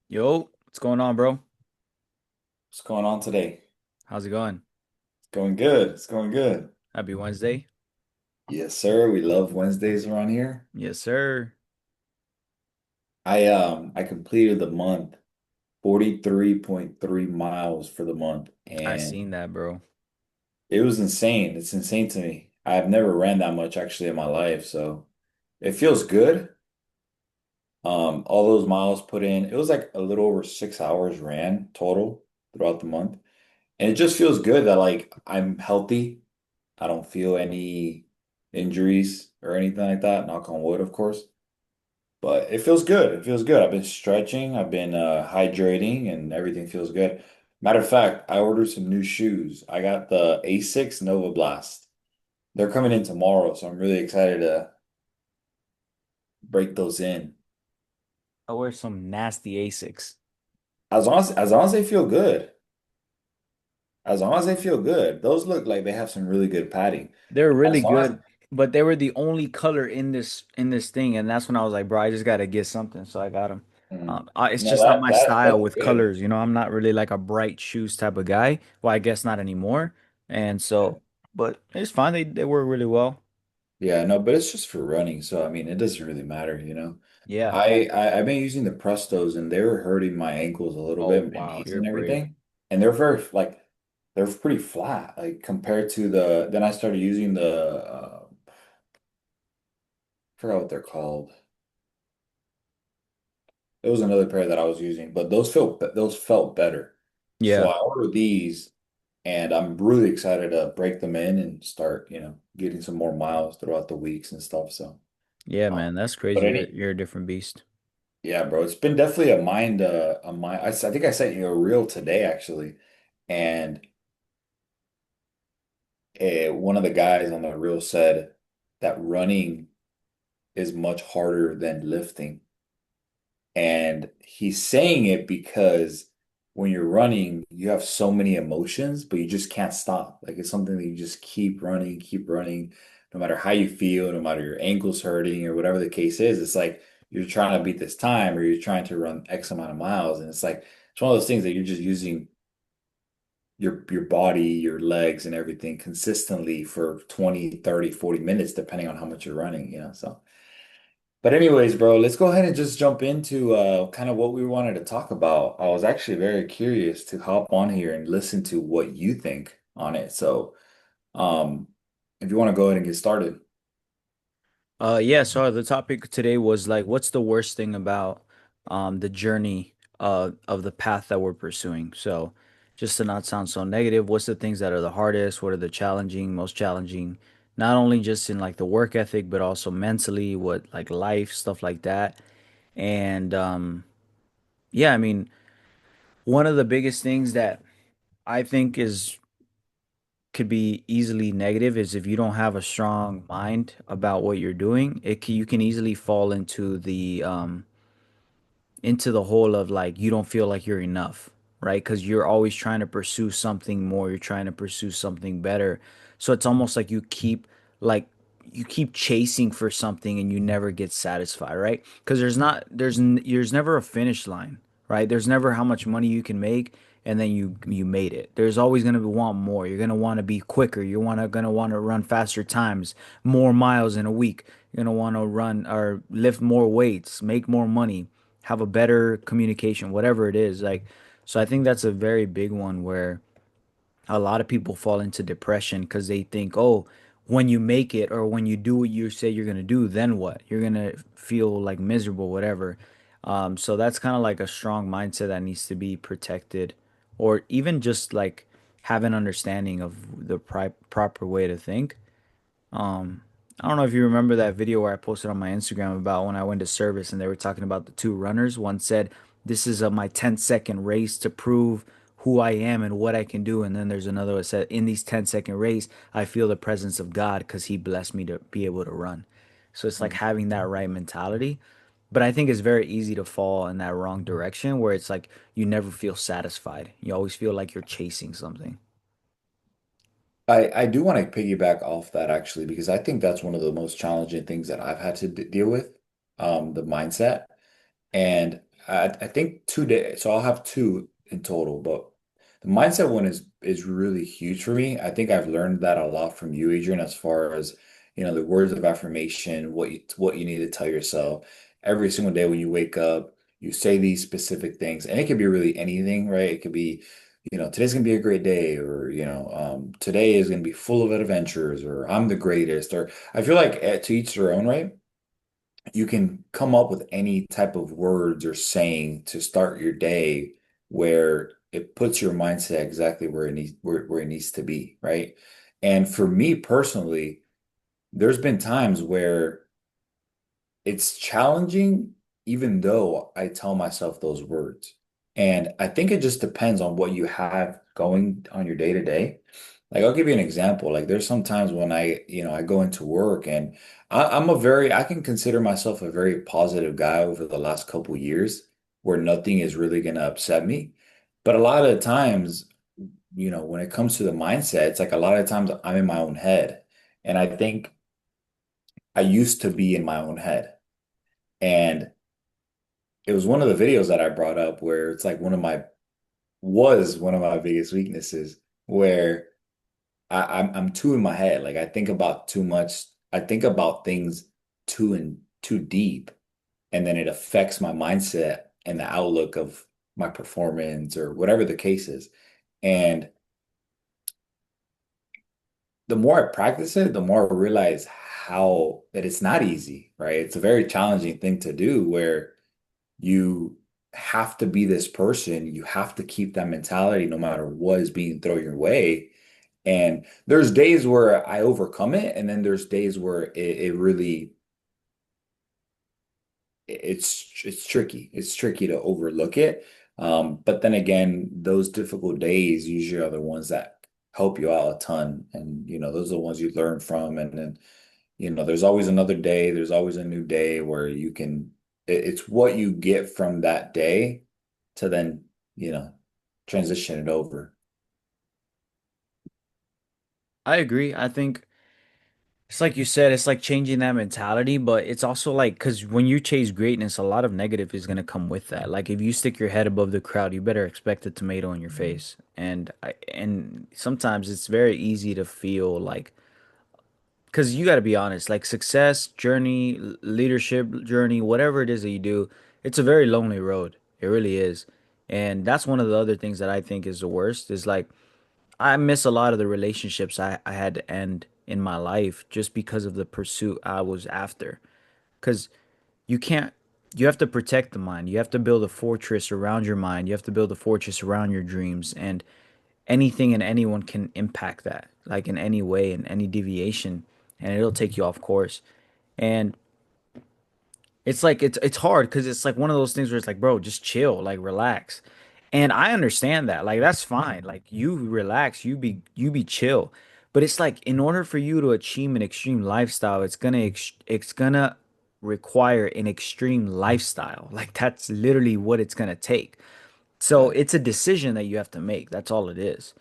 Yo, what's going on, bro? What's going on today? How's it going? It's going good. It's going good. Happy Wednesday. Yes, sir. We love Wednesdays around here. Yes, sir. I completed the month, 43.3 miles for the month, I and seen that, bro. it was insane. It's insane to me. I've never ran that much actually in my life, so it feels good. All those miles put in, it was like a little over 6 hours ran total throughout the month. And it just feels good that like I'm healthy. I don't feel any injuries or anything like that. Knock on wood, of course. But it feels good. It feels good. I've been stretching, I've been hydrating, and everything feels good. Matter of fact, I ordered some new shoes. I got the Asics Nova Blast. They're coming in tomorrow, so I'm really excited to break those in. I wear some nasty Asics. As long as they feel good. As long as they feel good. Those look like they have some really good padding. They're really As long as good, but they were the only color in this thing, and that's when I was like, bro, I just gotta get something, so I got them. It's no, just not that my that style that's with good. colors, I'm not really like a bright shoes type of guy. Well, I guess not anymore. And so, but it's fine. They work really well. Yeah, no, but it's just for running, so I mean, it doesn't really matter, you know. Yeah. I've been using the Prestos, and they were hurting my ankles a little Oh bit, my wow, knees you're and brave. everything, and they're very like they're pretty flat, like compared to the. Then I started using the I forgot what they're called. It was another pair that I was using, but those felt better. So Yeah. I ordered these, and I'm really excited to break them in and start, getting some more miles throughout the weeks and stuff. So, Yeah, uh, man, that's but crazy. You're any you're a different beast. Yeah, bro, it's been definitely a mind. I think I sent you a reel today actually, and one of the guys on the reel said that running is much harder than lifting, and he's saying it because when you're running, you have so many emotions, but you just can't stop. Like it's something that you just keep running, no matter how you feel, no matter your ankle's hurting or whatever the case is. It's like you're trying to beat this time or you're trying to run X amount of miles. And it's one of those things that you're just using your body, your legs and everything consistently for 20, 30, 40 minutes, depending on how much you're running, so. But anyways, bro, let's go ahead and just jump into kind of what we wanted to talk about. I was actually very curious to hop on here and listen to what you think on it. So, um, if you want to go ahead and get started. Yeah, so the topic today was like, what's the worst thing about the journey of the path that we're pursuing? So, just to not sound so negative, what's the things that are the hardest? What are the most challenging? Not only just in like the work ethic, but also mentally, what like life, stuff like that. And yeah, I mean, one of the biggest things that I think is could be easily negative is if you don't have a strong mind about what you're doing, you can easily fall into the whole of like you don't feel like you're enough, right? Because you're always trying to pursue something more, you're trying to pursue something better. So it's almost like you keep chasing for something and you never get satisfied, right? Because there's never a finish line, right? There's never how much money you can make and then you made it. There's always going to want more. You're going to want to be quicker. Going to want to run faster times, more miles in a week. You're going to want to run or lift more weights, make more money, have a better communication, whatever it is. Like, so I think that's a very big one where a lot of people fall into depression because they think, oh, when you make it or when you do what you say you're gonna do, then what? You're gonna feel like miserable, whatever. So that's kind of like a strong mindset that needs to be protected, or even just like have an understanding of the proper way to think. I don't know if you remember that video where I posted on my Instagram about when I went to service and they were talking about the two runners. One said, "This is my 10-second race to prove who I am and what I can do." And then there's another that said, "In these 10-second race, I feel the presence of God because He blessed me to be able to run." So it's like having that right mentality. But I think it's very easy to fall in that wrong direction where it's like you never feel satisfied. You always feel like you're chasing something. I do want to piggyback off that actually, because I think that's one of the most challenging things that I've had to deal with, the mindset. And I think 2 days. So I'll have two in total, but the mindset one is really huge for me. I think I've learned that a lot from you, Adrian, as far as the words of affirmation, what you need to tell yourself every single day when you wake up. You say these specific things, and it could be really anything, right? It could be, today's gonna be a great day, or today is gonna be full of adventures, or I'm the greatest, or I feel like to each their own, right? You can come up with any type of words or saying to start your day where it puts your mindset exactly where it needs to be, right? And for me personally, there's been times where it's challenging, even though I tell myself those words. And I think it just depends on what you have going on your day to day. Like, I'll give you an example. Like, there's some times when I go into work and I can consider myself a very positive guy over the last couple years where nothing is really going to upset me. But a lot of the times, when it comes to the mindset, it's like a lot of times I'm in my own head. And I think I used to be in my own head. And it was one of the videos that I brought up where it's like one of my biggest weaknesses where I'm too in my head. Like I think about too much. I think about things too deep, and then it affects my mindset and the outlook of my performance or whatever the case is. And the more I practice it, the more I realize how that it's not easy, right? It's a very challenging thing to do where you have to be this person. You have to keep that mentality no matter what is being thrown your way. And there's days where I overcome it, and then there's days where it really it's tricky. It's tricky to overlook it. But then again, those difficult days usually are the ones that help you out a ton. And those are the ones you learn from. And then there's always another day, there's always a new day where it's what you get from that day to then, transition it over. I agree. I think it's like you said, it's like changing that mentality, but it's also like because when you chase greatness, a lot of negative is gonna come with that. Like if you stick your head above the crowd, you better expect a tomato in your face. And sometimes it's very easy to feel like because you got to be honest, like success journey, leadership journey, whatever it is that you do, it's a very lonely road. It really is. And that's one of the other things that I think is the worst is like I miss a lot of the relationships I had to end in my life just because of the pursuit I was after. Because you can't, you have to protect the mind. You have to build a fortress around your mind. You have to build a fortress around your dreams. And anything and anyone can impact that, like in any way, in any deviation, and it'll take you off course. And it's like it's hard because it's like one of those things where it's like, bro, just chill, like relax. And I understand that. Like that's fine. Like you relax, you be chill. But it's like in order for you to achieve an extreme lifestyle, it's gonna require an extreme lifestyle. Like that's literally what it's gonna take. So Right. it's a decision that you have to make. That's all it is.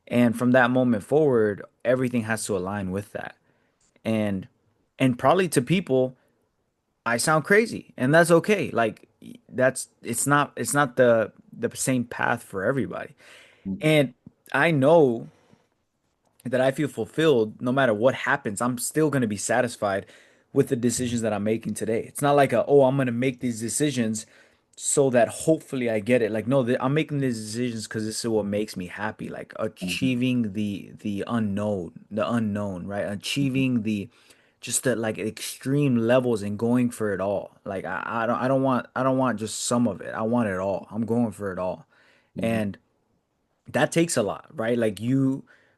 And from that moment forward, everything has to align with that. And probably to people I sound crazy, and that's okay. Like that's it's not the same path for everybody. Mhm. And I know that I feel fulfilled no matter what happens. I'm still going to be satisfied with the decisions that I'm making today. It's not like oh, I'm going to make these decisions so that hopefully I get it. Like no, I'm making these decisions because this is what makes me happy. Like Mhm. achieving the unknown, right? Mhm. Achieving the just the like extreme levels and going for it all. Like I don't want just some of it. I want it all. I'm going for it all. Mhm. And that takes a lot, right?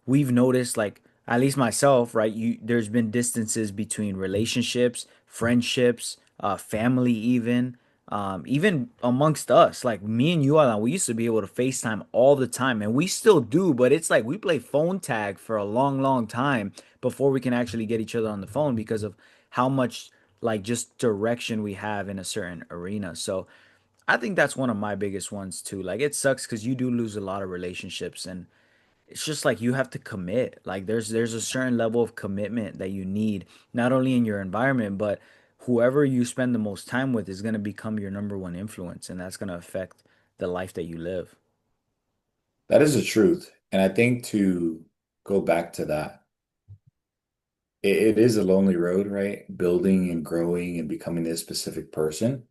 We've noticed, like, at least myself, right? There's been distances between relationships, friendships, family, even amongst us. Like me and you, Alan, we used to be able to FaceTime all the time, and we still do, but it's like we play phone tag for a long, long time before we can actually get each other on the phone because of how much, like, just direction we have in a certain arena. So, I think that's one of my biggest ones too. Like it sucks because you do lose a lot of relationships and it's just like you have to commit. Like there's a certain level of commitment that you need, not only in your environment, but whoever you spend the most time with is going to become your number one influence, and that's going to affect the life that you live. That is the truth. And I think to go back to that, it is a lonely road, right? Building and growing and becoming this specific person.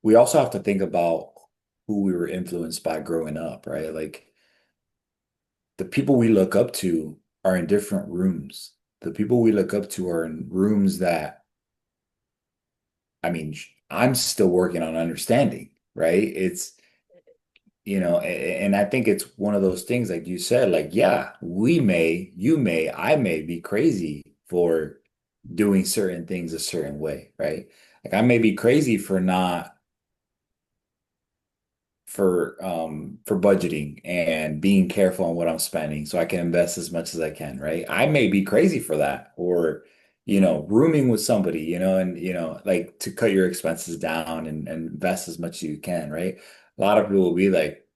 We also have to think about who we were influenced by growing up, right? Like the people we look up to are in different rooms. The people we look up to are in rooms that, I mean, I'm still working on understanding, right? It's, and I think it's one of those things, like you said, like, yeah, you may, I may be crazy for doing certain things a certain way, right? Like I may be crazy for not for budgeting and being careful on what I'm spending so I can invest as much as I can, right? I may be crazy for that or rooming with somebody, and like to cut your expenses down and invest as much as you can, right? A lot of people will be like,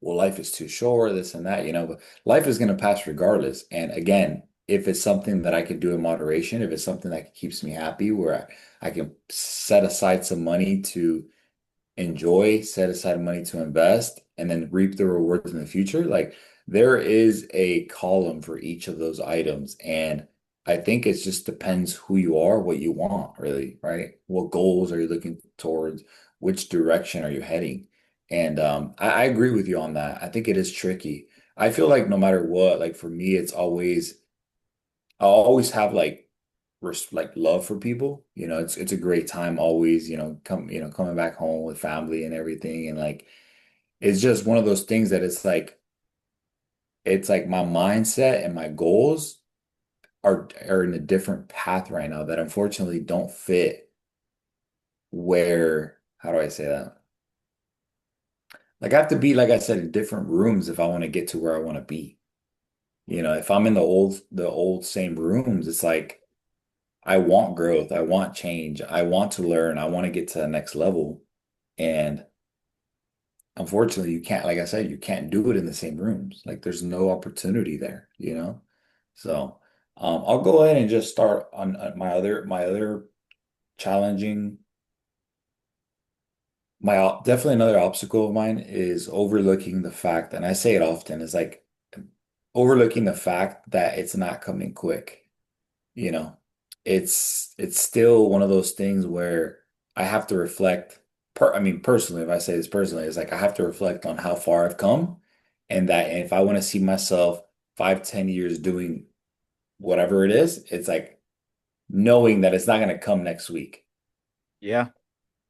well, life is too short, this and that, but life is going to pass regardless. And again, if it's something that I can do in moderation, if it's something that keeps me happy, where I can set aside some money to enjoy, set aside money to invest, and then reap the rewards in the future. Like there is a column for each of those items. And I think it just depends who you are, what you want, really, right? What goals are you looking towards? Which direction are you heading? And I agree with you on that. I think it is tricky. I feel like no matter what, like for me, I'll always have like love for people. It's a great time always, coming back home with family and everything. And like it's just one of those things that it's like my mindset and my goals are in a different path right now that unfortunately don't fit where, how do I say that? Like I have to be, like I said, in different rooms if I want to get to where I want to be. If I'm in the old same rooms, it's like I want growth, I want change, I want to learn, I want to get to the next level. And unfortunately, you can't, like I said, you can't do it in the same rooms. Like there's no opportunity there. So I'll go ahead and just start on my other challenging. Definitely another obstacle of mine is overlooking the fact, and I say it often, is like overlooking the fact that it's not coming quick. You know, it's still one of those things where I have to reflect. I mean, personally, if I say this personally, it's like I have to reflect on how far I've come, and that if I want to see myself 5, 10 years doing whatever it is, it's like knowing that it's not going to come next week, Yeah.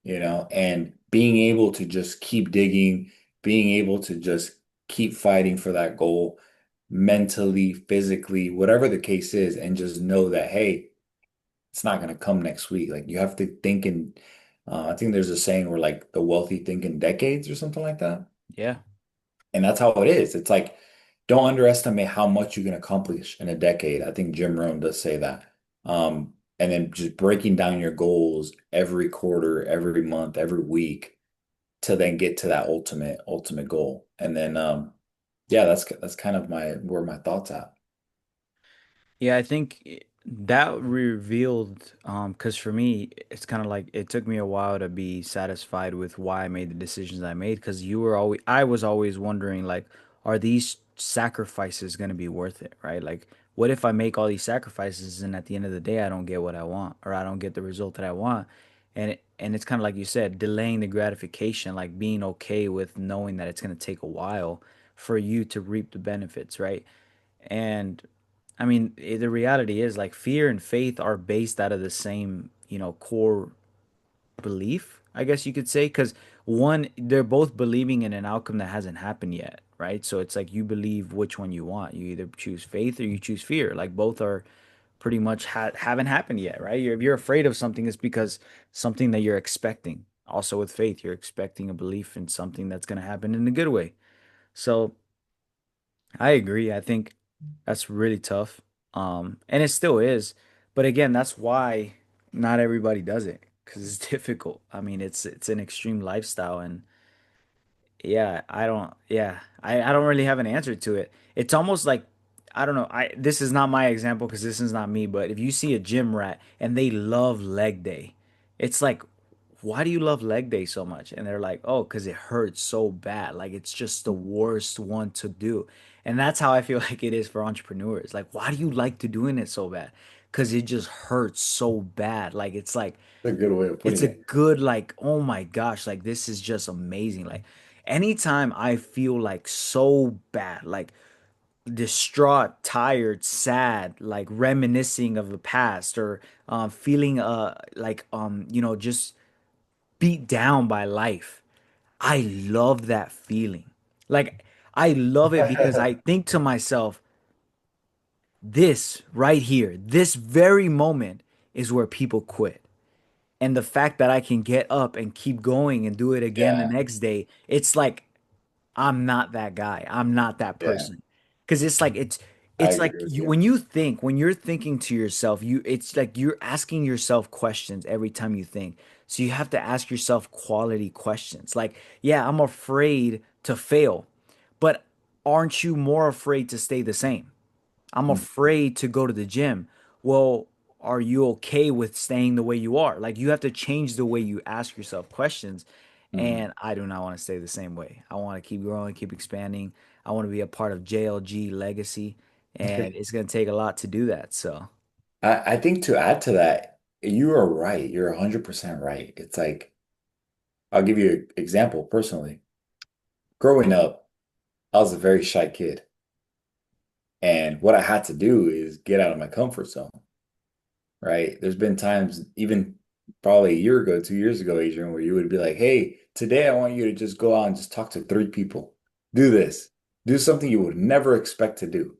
and being able to just keep digging, being able to just keep fighting for that goal mentally, physically, whatever the case is, and just know that, hey, it's not going to come next week. Like you have to think in, I think there's a saying where like the wealthy think in decades or something like that. Yeah. And that's how it is. It's like, don't underestimate how much you can accomplish in a decade. I think Jim Rohn does say that. And then just breaking down your goals every quarter, every month, every week to then get to that ultimate goal. And then, yeah, that's kind of where my thoughts at. Yeah, I think that revealed, because for me, it's kind of like it took me a while to be satisfied with why I made the decisions I made. Because I was always wondering, like, are these sacrifices going to be worth it, right? Like, what if I make all these sacrifices and at the end of the day, I don't get what I want or I don't get the result that I want? And it's kind of like you said, delaying the gratification, like being okay with knowing that it's going to take a while for you to reap the benefits, right? And I mean, the reality is like fear and faith are based out of the same, core belief, I guess you could say, because one, they're both believing in an outcome that hasn't happened yet, right? So it's like you believe which one you want. You either choose faith or you choose fear. Like both are pretty much haven't happened yet, right? If you're afraid of something, it's because something that you're expecting. Also with faith, you're expecting a belief in something that's going to happen in a good way. So I agree. I think that's really tough. And it still is. But again, that's why not everybody does it because it's difficult. I mean, it's an extreme lifestyle and yeah, I don't really have an answer to it. It's almost like I don't know. This is not my example because this is not me, but if you see a gym rat and they love leg day, it's like, why do you love leg day so much? And they're like, oh, because it hurts so bad. Like it's just the worst one to do. And that's how I feel like it is for entrepreneurs. Like, why do you like to doing it so bad? Because it just hurts so bad. Like it's like That's a good way of it's putting a it. good like, oh my gosh, like this is just amazing. Like anytime I feel like so bad, like distraught, tired, sad, like reminiscing of the past or feeling like just beat down by life. I love that feeling. Like I love it because I think to myself, this right here, this very moment is where people quit. And the fact that I can get up and keep going and do it again the Yeah, next day, it's like I'm not that guy. I'm not that yeah, person. Because it's like I it's like agree with you you. when you think, when you're thinking to yourself, it's like you're asking yourself questions every time you think. So you have to ask yourself quality questions. Like, yeah, I'm afraid to fail, but aren't you more afraid to stay the same? I'm Mm, afraid to go to the gym. Well, are you okay with staying the way you are? Like you have to change the way you ask yourself questions. mhm. And I do not want to stay the same way. I want to keep growing, keep expanding. I want to be a part of JLG legacy. And it's going to take a lot to do that. So, I think to add to that, you are right. You're 100% right. It's like, I'll give you an example personally. Growing up, I was a very shy kid. And what I had to do is get out of my comfort zone, right? There's been times, even probably a year ago, 2 years ago, Adrian, where you would be like, hey, today I want you to just go out and just talk to three people. Do this. Do something you would never expect to do.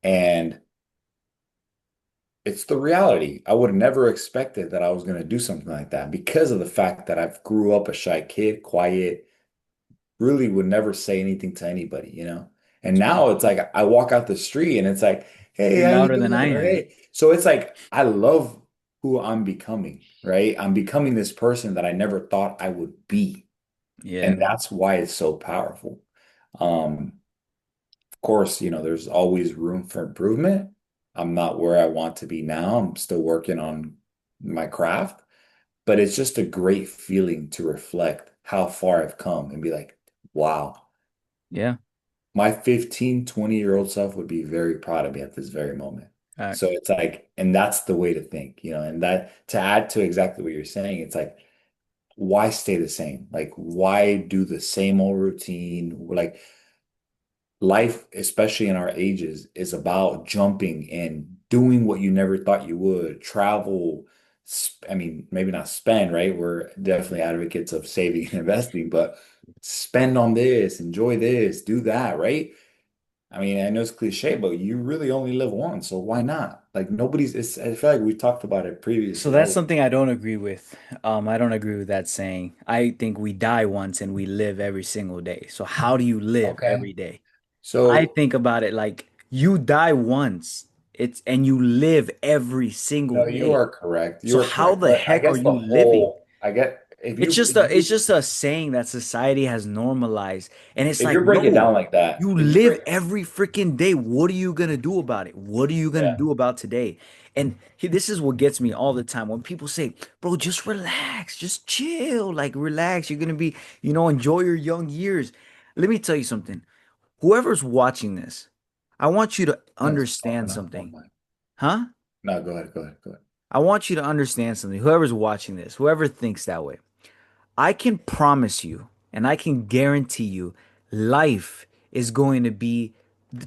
And it's the reality. I would have never expected that I was going to do something like that because of the fact that I've grew up a shy kid, quiet, really would never say anything to anybody, you know? And now it's like I walk out the street and it's like, hey, you're how you louder than I doing? Or am. hey. So it's like I love who I'm becoming, right? I'm becoming this person that I never thought I would be. Yeah. And that's why it's so powerful. Of course, there's always room for improvement. I'm not where I want to be now. I'm still working on my craft, but it's just a great feeling to reflect how far I've come and be like, wow, Yeah. my 15, 20-year-old self would be very proud of me at this very moment. So Facts. it's like, and that's the way to think, and that to add to exactly what you're saying, it's like, why stay the same? Like, why do the same old routine? Like, life, especially in our ages, is about jumping and doing what you never thought you would, travel. I mean, maybe not spend, right? We're definitely advocates of saving and investing, but spend on this, enjoy this, do that, right? I mean, I know it's cliche, but you really only live once, so why not? Like I feel like we talked about it So previously. that's Oh, something I don't agree with. I don't agree with that saying. I think we die once and we live every single day. So how do you live okay. every day? I So think about it like you die once, it's and you live every single no, you day. are correct. You So are how correct. the But I heck are guess the you living? whole, I get It's it's just a saying that society has normalized. And it's if like, you break it no, down like that, you if you live break every freaking day. What are you gonna do about it? What are you gonna yeah. do about today? And this is what gets me all the time when people say, bro, just relax, just chill, like relax. You're gonna be, enjoy your young years. Let me tell you something. Whoever's watching this, I want you to No, it's talking understand out of one something. mic. Huh? No, go ahead, go ahead, go ahead. I want you to understand something. Whoever's watching this, whoever thinks that way. I can promise you and I can guarantee you life is going to be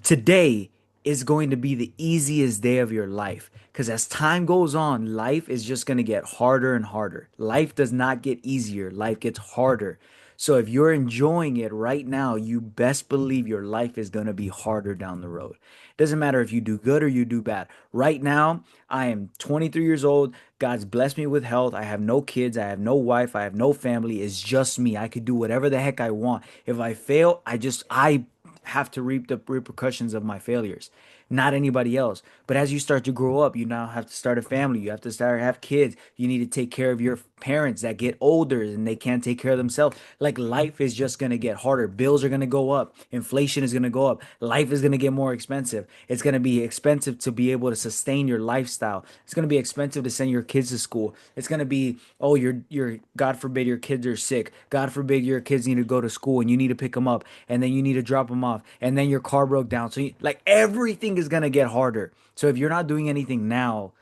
today is going to be the easiest day of your life. Because as time goes on, life is just going to get harder and harder. Life does not get easier, life gets harder. So if you're enjoying it right now, you best believe your life is going to be harder down the road. Doesn't matter if you do good or you do bad. Right now, I am 23 years old. God's blessed me with health. I have no kids. I have no wife. I have no family. It's just me. I could do whatever the heck I want. If I fail, I have to reap the repercussions of my failures. not anybody else. But as you start to grow up, you now have to start a family. You have to start have kids. You need to take care of your parents that get older and they can't take care of themselves. Like life is just gonna get harder. Bills are gonna go up. Inflation is gonna go up. Life is gonna get more expensive. It's gonna be expensive to be able to sustain your lifestyle. It's gonna be expensive to send your kids to school. It's gonna be, oh, you're God forbid your kids are sick. God forbid your kids need to go to school and you need to pick them up and then you need to drop them off and then your car broke down. So like everything is gonna get harder. So if you're not doing anything now,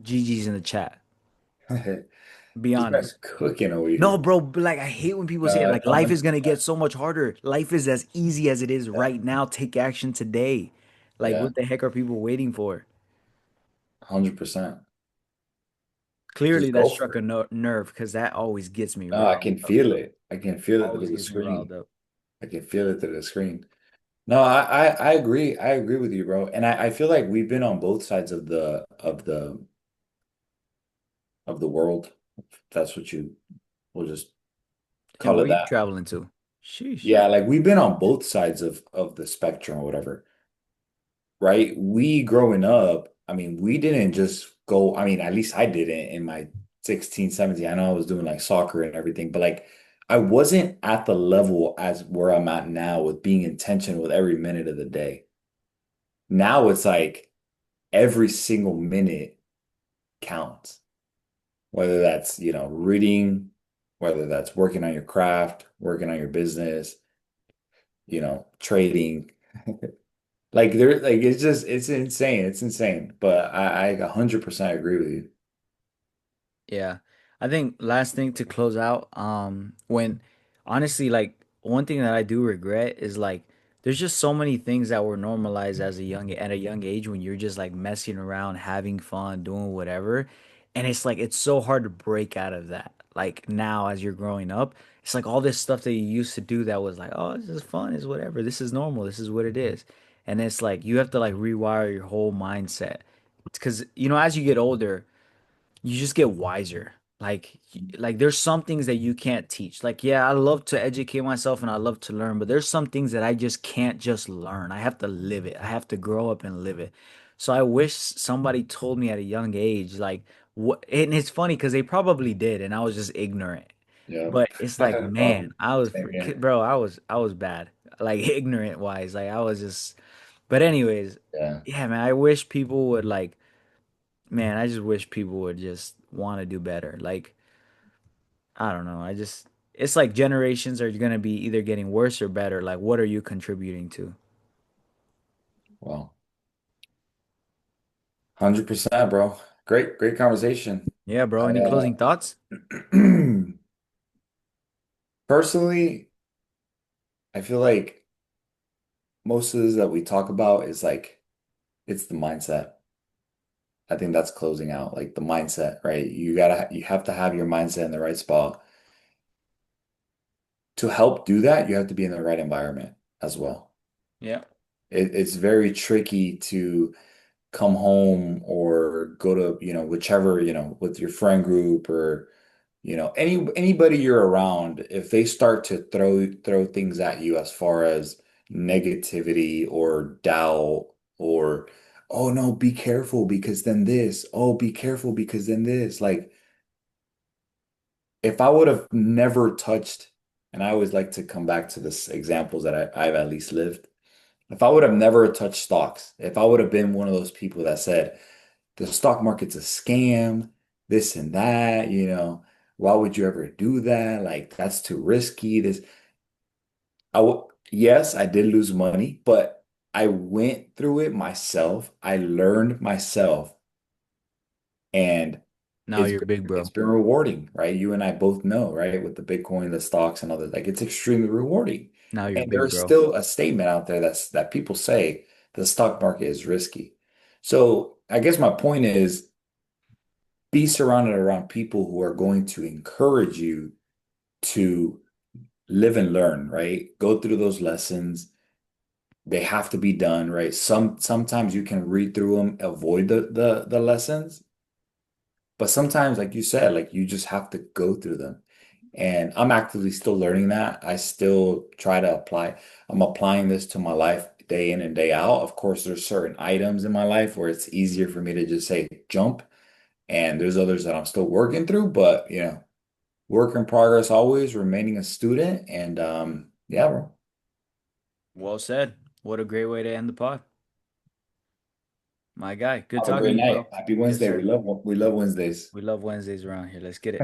GG's in the chat. Be This honest. guy's cooking over No, here. bro, but like I hate when people say it, like life is gonna get 100%. so much harder. Life is as easy as it is Yeah. right now. Take action today. Like Yeah. what the heck are people waiting for? 100%. Clearly Just that go struck for a it. nerve because that always gets me No, I riled can up. feel it. I can feel it through Always the gets me riled screen. up. I can feel it through the screen. No, I agree. I agree with you, bro. And I feel like we've been on both sides of the world. If that's what you will just Tim, call where it you that. traveling to? Sheesh. Yeah, like we've been on both sides of the spectrum or whatever, right? We growing up, I mean, we didn't just go, I mean, at least I didn't in my 16, 17. I know I was doing like soccer and everything, but like I wasn't at the level as where I'm at now with being intentional with every minute of the day. Now it's like every single minute counts, whether that's, reading, whether that's working on your craft, working on your business, trading. Like it's insane. It's insane. But I 100% agree with you. Yeah. I think last thing to close out, when honestly, like one thing that I do regret is like there's just so many things that were normalized as a young at a young age when you're just like messing around, having fun, doing whatever. And it's like it's so hard to break out of that. Like now as you're growing up, it's like all this stuff that you used to do that was like, oh, this is fun, is whatever. This is normal. This is what it is. And it's like you have to like rewire your whole mindset. Because as you get older, you just get wiser. Like there's some things that you can't teach. Like, yeah, I love to educate myself and I love to learn, but there's some things that I just can't just learn. I have to live it. I have to grow up and live it. So I wish somebody told me at a young age, like what, and it's funny because they probably did, and I was just ignorant. Yep. But it's like, man, I was, Same here. bro, I was bad, like ignorant wise. Like I was just, but anyways, Yeah. yeah, man, I wish people would like man, I just wish people would just want to do better. Like, I don't know. It's like generations are going to be either getting worse or better. Like, what are you contributing to? Well, 100%, bro. Great conversation. Yeah, bro. I Any closing thoughts? personally, I feel like most of this that we talk about is like it's the mindset. I think that's closing out, like the mindset, right? You have to have your mindset in the right spot. To help do that, you have to be in the right environment as well. Yeah. It's very tricky to come home or go to, whichever, with your friend group or, anybody you're around, if they start to throw things at you as far as negativity or doubt or, oh no, be careful because then this, oh, be careful because then this. Like if I would have never touched, and I always like to come back to this examples that I've at least lived. If I would have never touched stocks, if I would have been one of those people that said the stock market's a scam, this and that, why would you ever do that? Like that's too risky. Yes, I did lose money, but I went through it myself. I learned myself, and Now it's you're big, it's bro. been rewarding, right? You and I both know, right? With the Bitcoin, the stocks, and all that, like it's extremely rewarding. Now you're And big, there's bro. still a statement out there that people say the stock market is risky. So I guess my point is be surrounded around people who are going to encourage you to live and learn, right? Go through those lessons. They have to be done, right? Sometimes you can read through them, avoid the lessons, but sometimes, like you said, like you just have to go through them. And I'm actively still learning that. I still try to apply. I'm applying this to my life day in and day out. Of course, there's certain items in my life where it's easier for me to just say jump, and there's others that I'm still working through, but work in progress always, remaining a student, and yeah, bro. Well said. What a great way to end the pod. My guy. Good Have a talking to great you, bro. night. Happy Yes, Wednesday. We sir. love Wednesdays. We love Wednesdays around here. Let's get it.